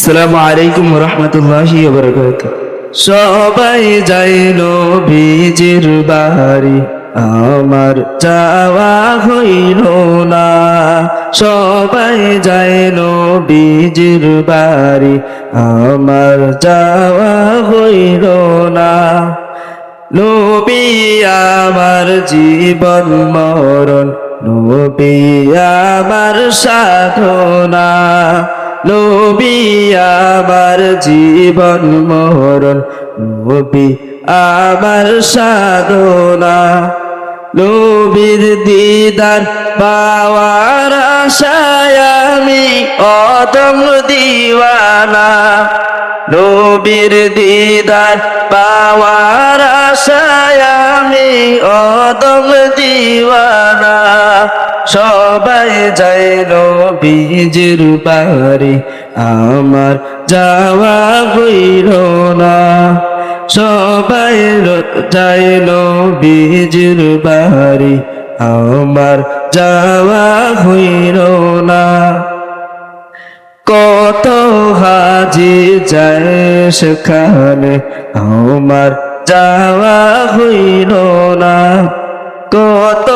আসসালামু আলাইকুম ওয়া রাহমাতুল্লাহি ওয়া বারাকাতুহু। সবাই যায় নবীজির বাড়ি, আমার যাওয়া হইল না। সবাই যায় নবীজির বাড়ি, আমার যাওয়া হইল না। নবী আমার জীবন মরণ, নবী আমার সাধনা। নবী আমার জীবন মরণ, নবী আমার সাধনা। নবীর দিদার পাওয়ার আশায় আমি অদম দিওয়ানা। নবীর দিদার পাওয়ার আশায় আমি অদম দিওয়ানা। সবাই যায় নবীজির বাড়ি, আমার যাওয়া হইল না। সবাই যায় নবীজির বাড়ি, আমার যাওয়া হইল না। কত হাজি যায় সেখানে, আমার যাওয়া হইল না। কত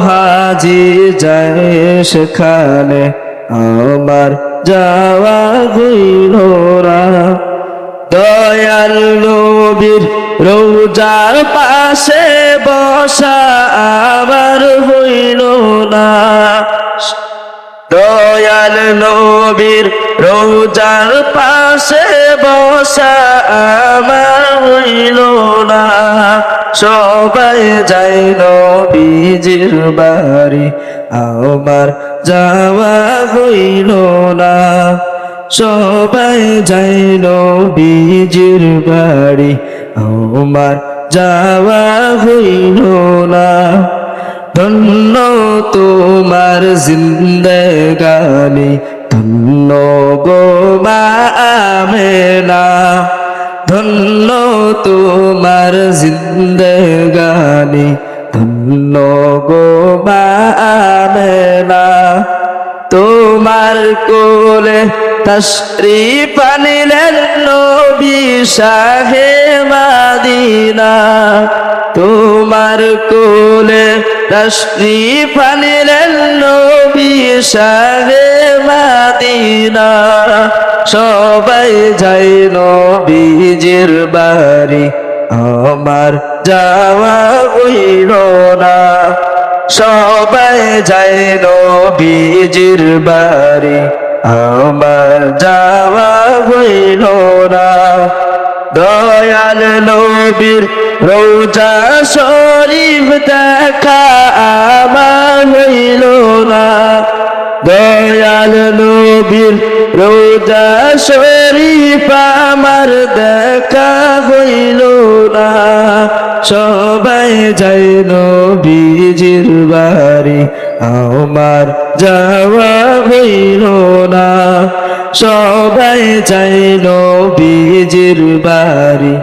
হাজি যায় সেখানে, আমার যাওয়া হইল না। দয়াল নবীর রওজার পাশে বসা আমার হইল না। দয়াল নবীর রওজার পাশে বসা আমার হইল না। সবাই যায় নবীজির বাড়ি, আমার যাওয়া হইল না। সবাই যায় নবীজির বাড়ি, আমার যাওয়া হইল না। ধন্য তোমার জিন্দেগানি, ধন্য গো মা আমেনা। ধন্য তোমার জিন্দেগানি, ধন্য গো মা আমেনা। তোমার কোলে তশরিফ আনিলেন নবী শাহে মদিনা। তোমার কোলে তশরিফ আনিলেন নবী শাহে মদিনা। সবাই যায় নবীজির বাড়ি, আমার যাওয়া হইল না। সবাই যায় নবীজির বাড়ি, আমার যাওয়া হইল না। দয়াল নবীর রওজা শরীফ দেখা আমার হইল না। দয়াল নবীর রওজা শরীফ আমার দেখা হইল না। সবাই যায় নবীজির বাড়ি, আমার যাওয়া হইল না। সবাই যায় নবীজির বাড়ি,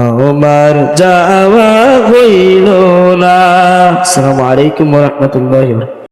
আমার যাওয়া হইল না। আসসালামু আলাইকুম ওয়া রাহমাতুল্লাহি ওয়া বারাকাতুহু।